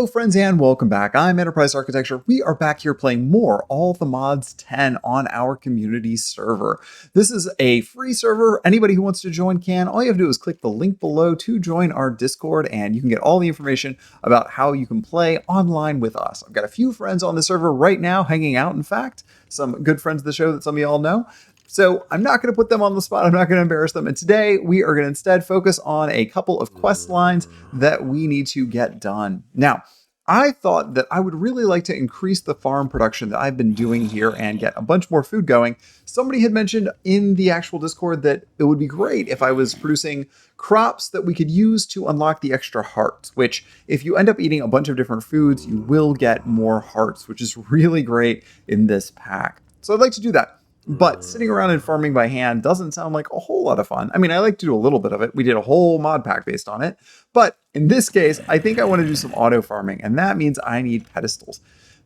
Hello friends and welcome back. I'm Enterprise Architecture. We are back here playing more All the Mods 10 on our community server. This is a free server. Anybody who wants to join can. All you have to do is click the link below to join our Discord and you can get all the information about how you can play online with us. I've got a few friends on the server right now hanging out, in fact. Some good friends of the show that some of y'all know. So I'm not going to put them on the spot. I'm not going to embarrass them. And today we are going to instead focus on a couple of quest lines that we need to get done. Now, I thought that I would really like to increase the farm production that I've been doing here and get a bunch more food going. Somebody had mentioned in the actual Discord that it would be great if I was producing crops that we could use to unlock the extra hearts, which if you end up eating a bunch of different foods, you will get more hearts, which is really great in this pack. So I'd like to do that. But sitting around and farming by hand doesn't sound like a whole lot of fun. I mean, I like to do a little bit of it. We did a whole mod pack based on it. But in this case, I think I want to do some auto farming. And that means I need pedestals.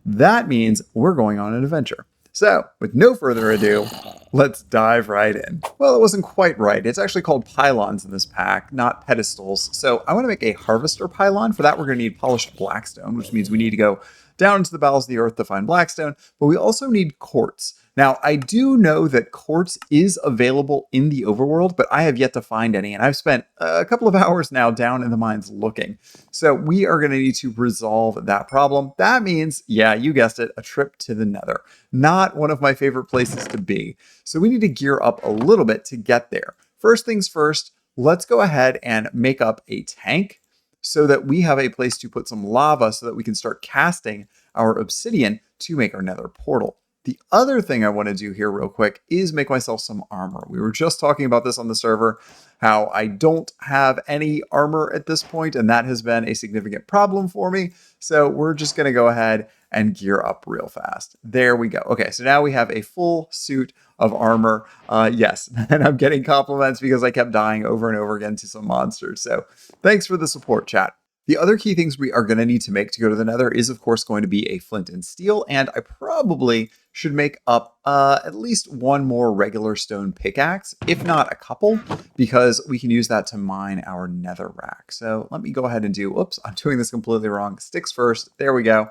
That means we're going on an adventure. So with no further ado, let's dive right in. Well, it wasn't quite right. It's actually called pylons in this pack, not pedestals. So I want to make a harvester pylon. For that, we're going to need polished blackstone, which means we need to go down into the bowels of the earth to find blackstone. But we also need quartz. Now, I do know that quartz is available in the overworld, but I have yet to find any, and I've spent a couple of hours now down in the mines looking. So we are going to need to resolve that problem. That means, yeah, you guessed it, a trip to the Nether. Not one of my favorite places to be. So we need to gear up a little bit to get there. First things first, let's go ahead and make up a tank so that we have a place to put some lava so that we can start casting our obsidian to make our Nether portal. The other thing I want to do here real quick is make myself some armor. We were just talking about this on the server, how I don't have any armor at this point, and that has been a significant problem for me. So we're just going to go ahead and gear up real fast. There we go. Okay, so now we have a full suit of armor. Yes, and I'm getting compliments because I kept dying over and over again to some monsters. So thanks for the support, chat. The other key things we are going to need to make to go to the Nether is, of course, going to be a flint and steel, and I probably should make up at least one more regular stone pickaxe, if not a couple, because we can use that to mine our nether rack. So let me go ahead and do, oops, I'm doing this completely wrong. Sticks first, there we go.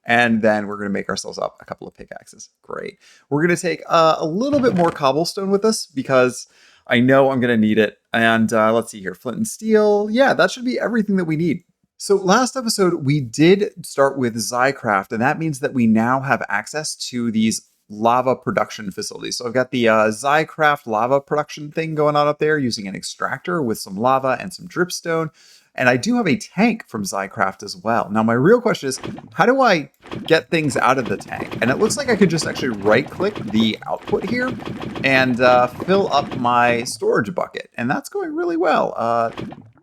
And then we're going to make ourselves up a couple of pickaxes. Great. We're going to take a little bit more cobblestone with us because I know I'm going to need it. And let's see here, flint and steel. Yeah, that should be everything that we need. So last episode, we did start with Zycraft, and that means that we now have access to these lava production facilities. So I've got the Zycraft lava production thing going on up there using an extractor with some lava and some dripstone. And I do have a tank from Zycraft as well. Now, my real question is, how do I get things out of the tank? And it looks like I could just actually right-click the output here and fill up my storage bucket. And that's going really well.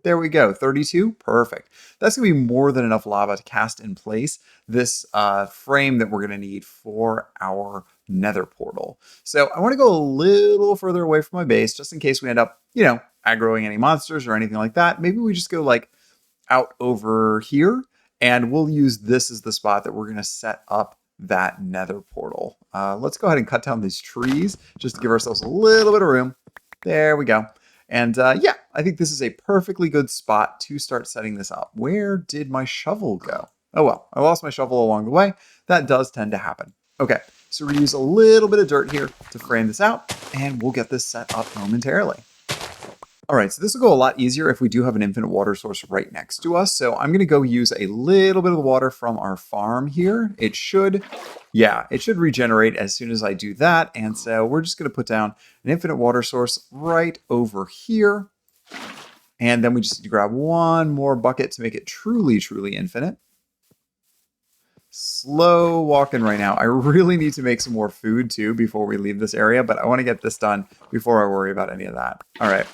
There we go, 32, perfect. That's gonna be more than enough lava to cast in place this frame that we're gonna need for our nether portal. So I wanna go a little further away from my base just in case we end up, aggroing any monsters or anything like that. Maybe we just go like out over here and we'll use this as the spot that we're gonna set up that nether portal. Let's go ahead and cut down these trees just to give ourselves a little bit of room. There we go. And yeah, I think this is a perfectly good spot to start setting this up. Where did my shovel go? Oh well, I lost my shovel along the way. That does tend to happen. Okay, so we use a little bit of dirt here to frame this out, and we'll get this set up momentarily. All right, so this will go a lot easier if we do have an infinite water source right next to us. So I'm going to go use a little bit of the water from our farm here. It should regenerate as soon as I do that. And so we're just going to put down an infinite water source right over here. And then we just need to grab one more bucket to make it truly, truly infinite. Slow walking right now. I really need to make some more food too before we leave this area, but I want to get this done before I worry about any of that. All right.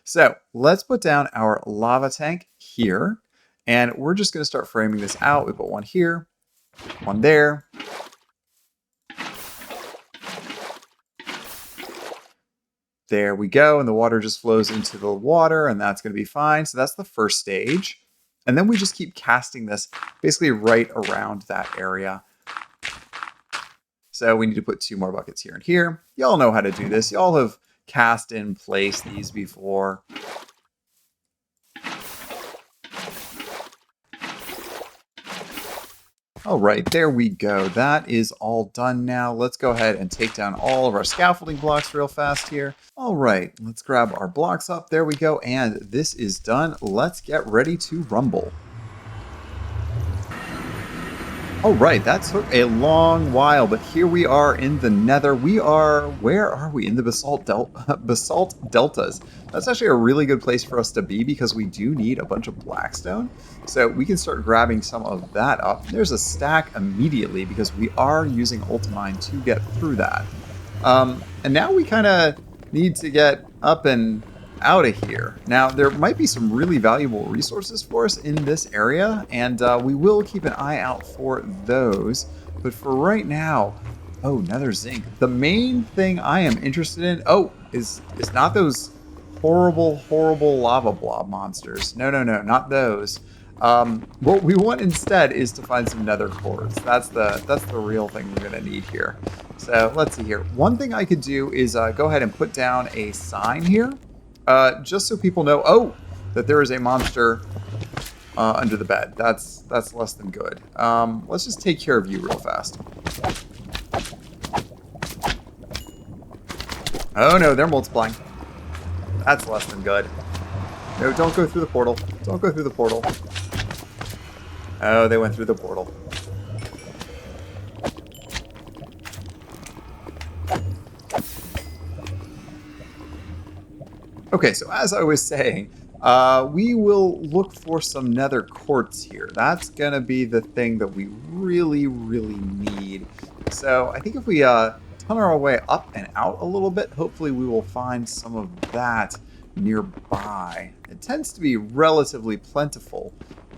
So let's put down our lava tank here, and we're just going to start framing this out. We put one here, one there. There we go, and the water just flows into the water, and that's going to be fine. So that's the first stage. And then we just keep casting this basically right around that area. So we need to put two more buckets here and here. Y'all know how to do this. Y'all have cast in place these before. All right, there we go. That is all done now. Let's go ahead and take down all of our scaffolding blocks real fast here. All right, let's grab our blocks up. There we go. And this is done. Let's get ready to rumble. All right, that took a long while, but here we are in the Nether. Where are we? In the basalt deltas. That's actually a really good place for us to be because we do need a bunch of blackstone. So we can start grabbing some of that up. There's a stack immediately because we are using Ultimine to get through that. And now we kind of need to get up and out of here. Now, there might be some really valuable resources for us in this area, and we will keep an eye out for those. But for right now, oh, Nether zinc. The main thing I am interested in, is not those horrible lava blob monsters. No, not those. What we want instead is to find some Nether quartz. That's the real thing we're gonna need here. So let's see here. One thing I could do is go ahead and put down a sign here. Just so people know, that there is a monster under the bed. That's less than good. Let's just take care of you real fast. Oh no, they're multiplying. That's less than good. No, don't go through the portal. Don't go through the portal. Oh, they went through the portal. Okay, so as I was saying, we will look for some Nether quartz here. That's gonna be the thing that we really need. So I think if we tunnel our way up and out a little bit, hopefully we will find some of that nearby. It tends to be relatively plentiful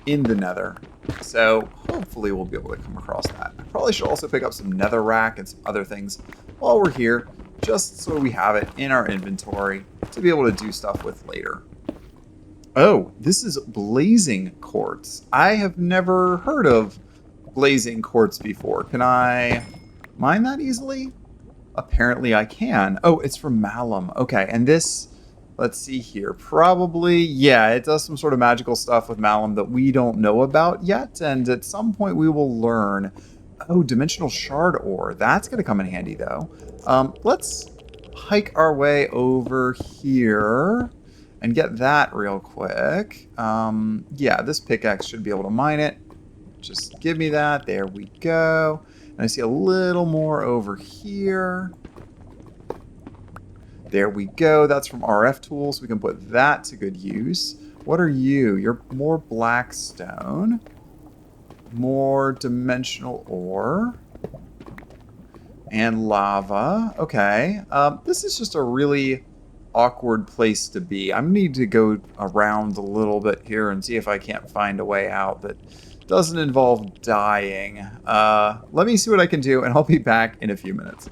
in the Nether, so hopefully we'll be able to come across that. I probably should also pick up some netherrack and some other things while we're here, just so we have it in our inventory to be able to do stuff with later. Oh, this is blazing quartz. I have never heard of blazing quartz before. Can I mine that easily? Apparently I can. Oh, it's from Malum. Okay, and this, let's see here. Probably, yeah, it does some sort of magical stuff with Malum that we don't know about yet, and at some point we will learn. Oh, dimensional shard ore. That's going to come in handy, though. Let's hike our way over here and get that real quick. Yeah, this pickaxe should be able to mine it. Just give me that. There we go. And I see a little more over here. There we go. That's from RF Tools. We can put that to good use. What are you? You're more blackstone. More dimensional ore. And lava. Okay. This is just a really awkward place to be. I'm gonna need to go around a little bit here and see if I can't find a way out that doesn't involve dying. Let me see what I can do, and I'll be back in a few minutes.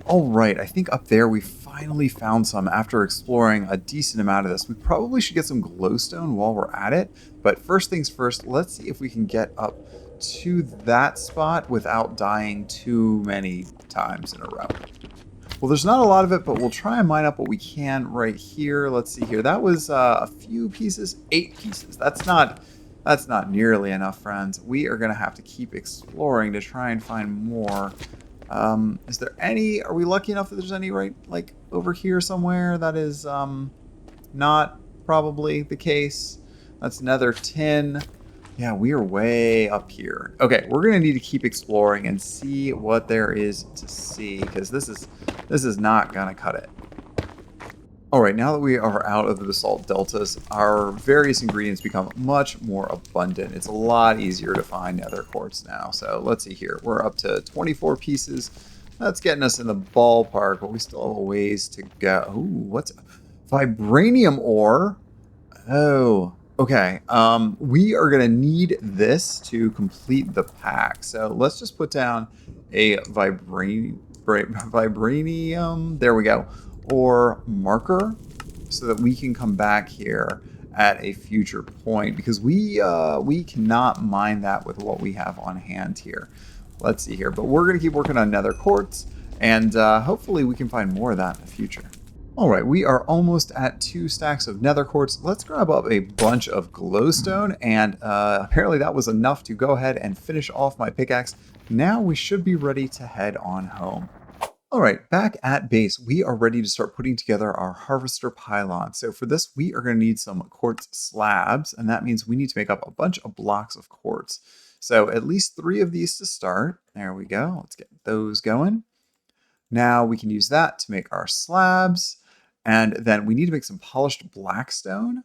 All right, I think up there we finally found some after exploring a decent amount of this. We probably should get some glowstone while we're at it, but first things first, let's see if we can get up to that spot without dying too many times in a row. Well, there's not a lot of it, but we'll try and mine up what we can right here. Let's see here. That was a few pieces, 8 pieces. That's not nearly enough, friends. We are gonna have to keep exploring to try and find more. Is there any, are we lucky enough that there's any right, like, over here somewhere? That is, not probably the case. That's Nether tin. Yeah, we are way up here. Okay, we're gonna need to keep exploring and see what there is to see, because this is not gonna cut it. All right, now that we are out of the basalt deltas, our various ingredients become much more abundant. It's a lot easier to find nether quartz now. So let's see here. We're up to 24 pieces. That's getting us in the ballpark, but we still have a ways to go. Ooh, what's vibranium ore? Oh, okay. We are gonna need this to complete the pack. So let's just put down a vibranium. There we go. Or marker, so that we can come back here at a future point, because we cannot mine that with what we have on hand here. Let's see here, but we're gonna keep working on nether quartz, and hopefully we can find more of that in the future. All right, we are almost at 2 stacks of nether quartz. Let's grab up a bunch of glowstone, and apparently that was enough to go ahead and finish off my pickaxe. Now we should be ready to head on home. All right, back at base, we are ready to start putting together our harvester pylon. So for this, we are going to need some quartz slabs, and that means we need to make up a bunch of blocks of quartz. So at least 3 of these to start. There we go. Let's get those going. Now we can use that to make our slabs. And then we need to make some polished blackstone.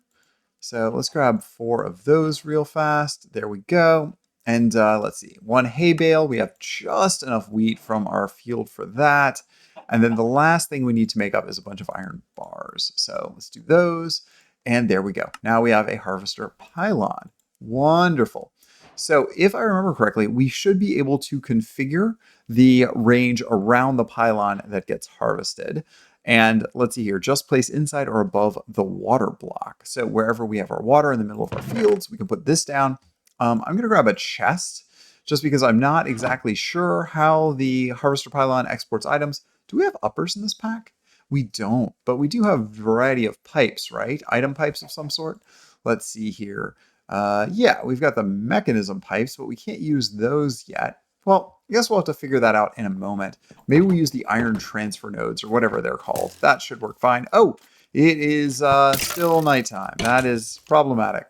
So let's grab 4 of those real fast. There we go. And let's see, 1 hay bale. We have just enough wheat from our field for that. And then the last thing we need to make up is a bunch of iron bars. So let's do those. And there we go. Now we have a harvester pylon. Wonderful. So if I remember correctly, we should be able to configure the range around the pylon that gets harvested. And let's see here, just place inside or above the water block. So wherever we have our water in the middle of our fields, we can put this down. I'm going to grab a chest just because I'm not exactly sure how the harvester pylon exports items. Do we have uppers in this pack? We don't, but we do have a variety of pipes, right? Item pipes of some sort. Let's see here. Yeah, we've got the mechanism pipes, but we can't use those yet. Well, I guess we'll have to figure that out in a moment. Maybe we use the iron transfer nodes or whatever they're called. That should work fine. Oh, it is still nighttime. That is problematic.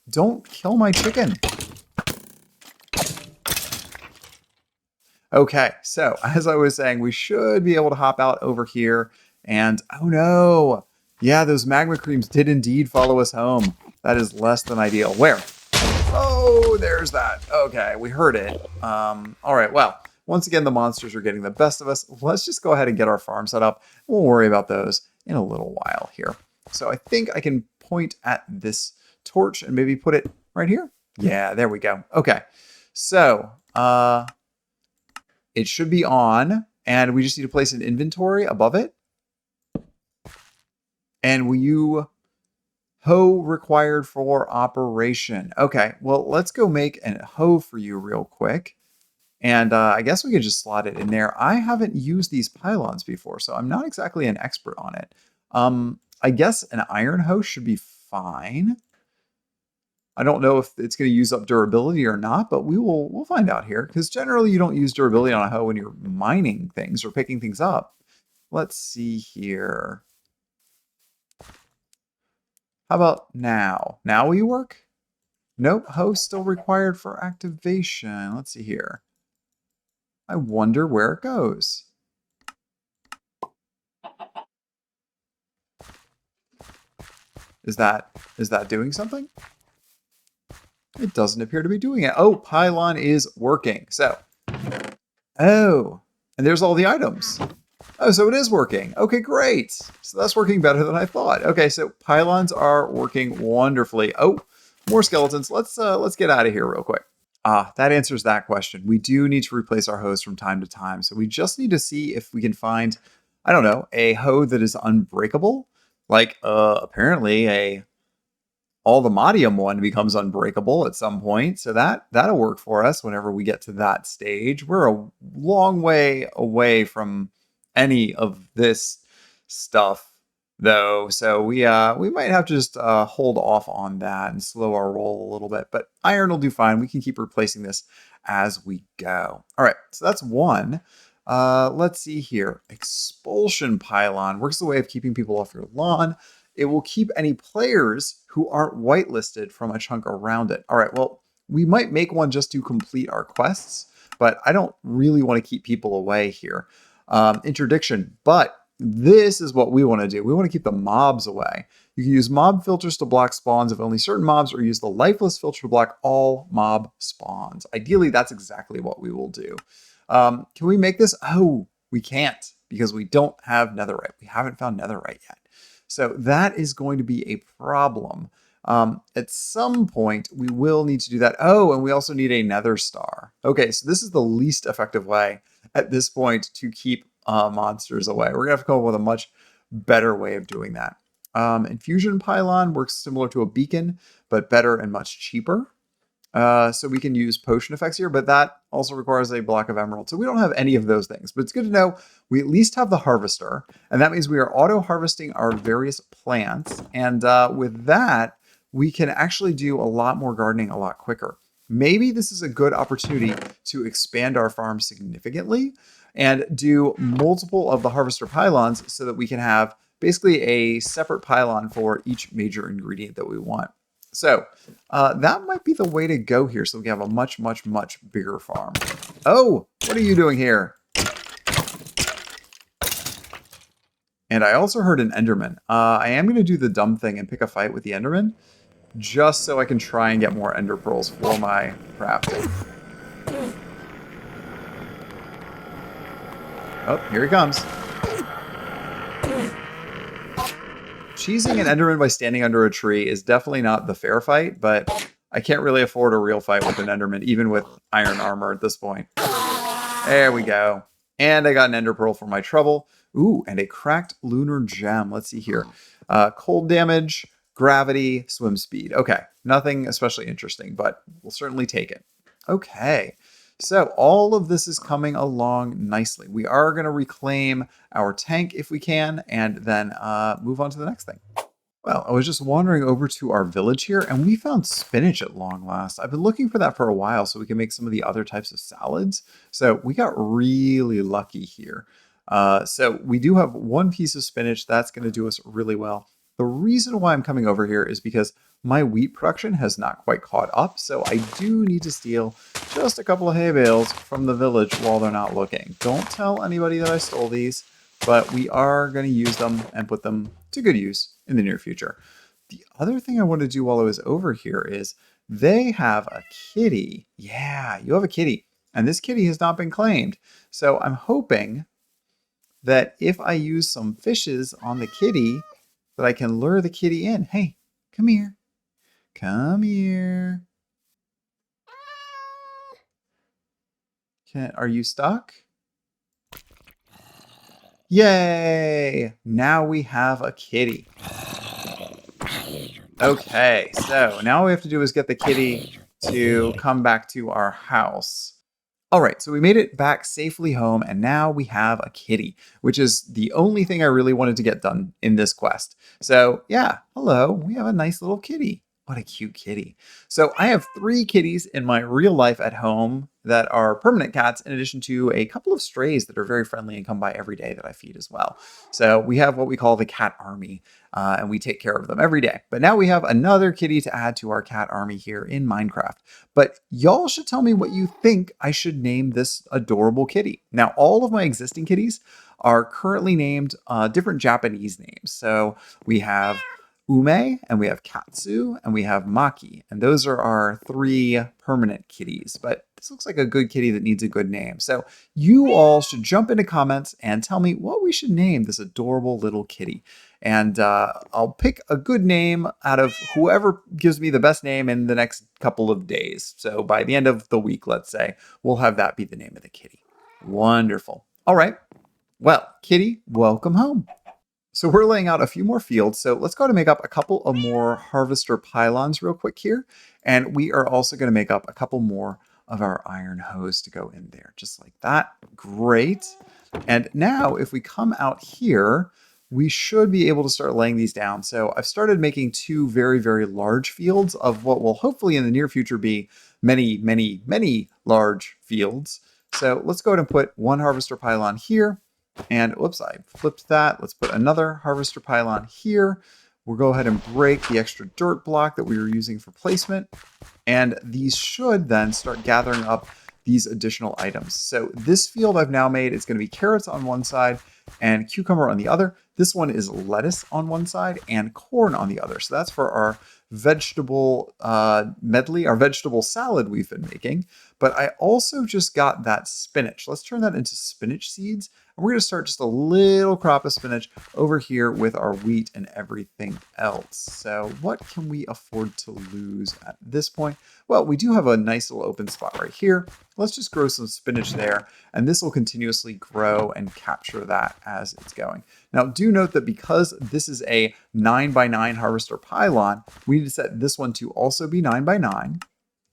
Don't kill my chicken. Okay, so as I was saying, we should be able to hop out over here. And oh no, yeah, those magma creams did indeed follow us home. That is less than ideal. Where? Oh, there's that. Okay, we heard it. All right, well, once again, the monsters are getting the best of us. Let's just go ahead and get our farm set up. We'll worry about those in a little while here. So I think I can point at this torch and maybe put it right here. Yeah, there we go. Okay, so it should be on, and we just need to place an inventory above it. And will you... hoe required for operation. Okay, well, let's go make a hoe for you real quick. And I guess we could just slot it in there. I haven't used these pylons before, so I'm not exactly an expert on it. I guess an iron hoe should be fine. I don't know if it's going to use up durability or not, but we'll find out here. Because generally you don't use durability on a hoe when you're mining things or picking things up. Let's see here. How about now? Now will you work? Nope, host still required for activation. Let's see here. I wonder where it goes. Is that doing something? It doesn't appear to be doing it. Oh, pylon is working. So, oh, and there's all the items. Oh, so it is working. Okay, great. So that's working better than I thought. Okay, so pylons are working wonderfully. Oh, more skeletons. Let's get out of here real quick. That answers that question. We do need to replace our hoes from time to time. So we just need to see if we can find, I don't know, a hoe that is unbreakable. Like, apparently all the modium one becomes unbreakable at some point. So that'll work for us whenever we get to that stage. We're a long way away from any of this stuff though. So we might have to just hold off on that and slow our roll a little bit, but iron will do fine. We can keep replacing this as we go. All right, so that's one. Let's see here. Expulsion pylon works the way of keeping people off your lawn. It will keep any players who aren't whitelisted from a chunk around it. All right, well, we might make one just to complete our quests, but I don't really want to keep people away here. Interdiction, but this is what we want to do. We want to keep the mobs away. You can use mob filters to block spawns of only certain mobs, or use the lifeless filter to block all mob spawns. Ideally, that's exactly what we will do. Can we make this? Oh, we can't, because we don't have netherite. We haven't found netherite yet. So that is going to be a problem. At some point, we will need to do that. Oh, and we also need a nether star. Okay, so this is the least effective way at this point to keep monsters away. We're gonna have to come up with a much better way of doing that. Infusion pylon works similar to a beacon, but better and much cheaper. So we can use potion effects here, but that also requires a block of emerald. So we don't have any of those things, but it's good to know we at least have the harvester. And that means we are auto harvesting our various plants. And with that, we can actually do a lot more gardening a lot quicker. Maybe this is a good opportunity to expand our farm significantly and do multiple of the harvester pylons so that we can have basically a separate pylon for each major ingredient that we want. So that might be the way to go here. So we have a much, much, much bigger farm. Oh, what are you doing here? And I also heard an Enderman. I am going to do the dumb thing and pick a fight with the Enderman, just so I can try and get more Ender Pearls for my crafting. Oh, here he comes. Cheesing an Enderman by standing under a tree is definitely not the fair fight, but I can't really afford a real fight with an Enderman, even with iron armor at this point. There we go. And I got an Ender Pearl for my trouble. Ooh, and a cracked lunar gem. Let's see here. Cold damage, gravity, swim speed. Okay, nothing especially interesting, but we'll certainly take it. Okay, so all of this is coming along nicely. We are going to reclaim our tank if we can, and then move on to the next thing. Well, I was just wandering over to our village here, and we found spinach at long last. I've been looking for that for a while so we can make some of the other types of salads. So we got really lucky here. So we do have one piece of spinach. That's going to do us really well. The reason why I'm coming over here is because my wheat production has not quite caught up. So I do need to steal just a couple of hay bales from the village while they're not looking. Don't tell anybody that I stole these, but we are going to use them and put them to good use in the near future. The other thing I want to do while I was over here is they have a kitty. Yeah, you have a kitty. And this kitty has not been claimed. So I'm hoping that if I use some fishes on the kitty, that I can lure the kitty in. Hey, come here. Come here. Are you stuck? Yay! Now we have a kitty. Okay, so now all we have to do is get the kitty to come back to our house. All right, so we made it back safely home, and now we have a kitty, which is the only thing I really wanted to get done in this quest. So yeah, hello, we have a nice little kitty. What a cute kitty. So I have 3 kitties in my real life at home that are permanent cats, in addition to a couple of strays that are very friendly and come by every day that I feed as well. So we have what we call the cat army, and we take care of them every day. But now we have another kitty to add to our cat army here in Minecraft. But y'all should tell me what you think I should name this adorable kitty. Now, all of my existing kitties are currently named different Japanese names. So we have Ume, and we have Katsu, and we have Maki. And those are our 3 permanent kitties. But this looks like a good kitty that needs a good name. So you all should jump into comments and tell me what we should name this adorable little kitty. And I'll pick a good name out of whoever gives me the best name in the next couple of days. So by the end of the week, let's say, we'll have that be the name of the kitty. Wonderful. All right. Well, kitty, welcome home. So we're laying out a few more fields. So let's go to make up a couple of more harvester pylons real quick here. And we are also going to make up a couple more of our iron hose to go in there, just like that. Great. And now if we come out here, we should be able to start laying these down. So I've started making 2 very, very large fields of what will hopefully in the near future be many, many, many large fields. So let's go ahead and put 1 harvester pylon here. And whoops, I flipped that. Let's put another harvester pylon here. We'll go ahead and break the extra dirt block that we were using for placement. And these should then start gathering up these additional items. So this field I've now made is going to be carrots on one side and cucumber on the other. This one is lettuce on one side and corn on the other. So that's for our vegetable medley, our vegetable salad we've been making. But I also just got that spinach. Let's turn that into spinach seeds. And we're going to start just a little crop of spinach over here with our wheat and everything else. So what can we afford to lose at this point? Well, we do have a nice little open spot right here. Let's just grow some spinach there, and this will continuously grow and capture that as it's going. Now, do note that because this is a 9x9 harvester pylon, we need to set this one to also be 9x9.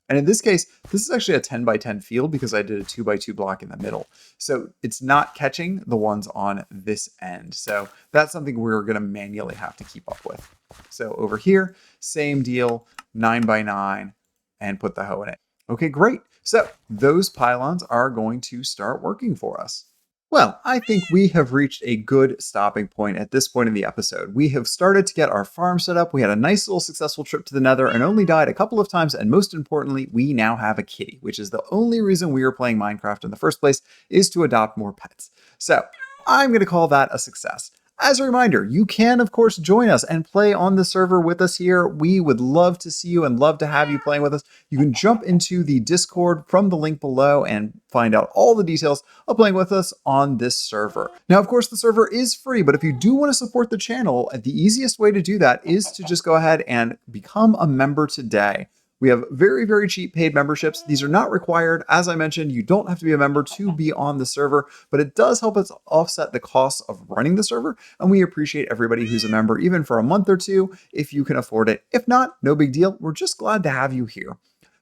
And in this case, this is actually a 10 by 10 field because I did a 2 by 2 block in the middle. So it's not catching the ones on this end. So that's something we're going to manually have to keep up with. So over here, same deal, 9 by 9, and put the hoe in it. Okay, great. So those pylons are going to start working for us. Well, I think we have reached a good stopping point at this point in the episode. We have started to get our farm set up. We had a nice little successful trip to the Nether and only died a couple of times. And most importantly, we now have a kitty, which is the only reason we are playing Minecraft in the first place, is to adopt more pets. So I'm going to call that a success. As a reminder, you can, of course, join us and play on the server with us here. We would love to see you and love to have you playing with us. You can jump into the Discord from the link below and find out all the details of playing with us on this server. Now, of course, the server is free, but if you do want to support the channel, the easiest way to do that is to just go ahead and become a member today. We have very, very cheap paid memberships. These are not required. As I mentioned, you don't have to be a member to be on the server, but it does help us offset the costs of running the server. And we appreciate everybody who's a member, even for a month or two, if you can afford it. If not, no big deal. We're just glad to have you here.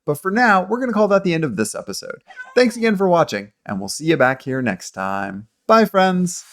But for now, we're going to call that the end of this episode. Thanks again for watching, and we'll see you back here next time. Bye, friends.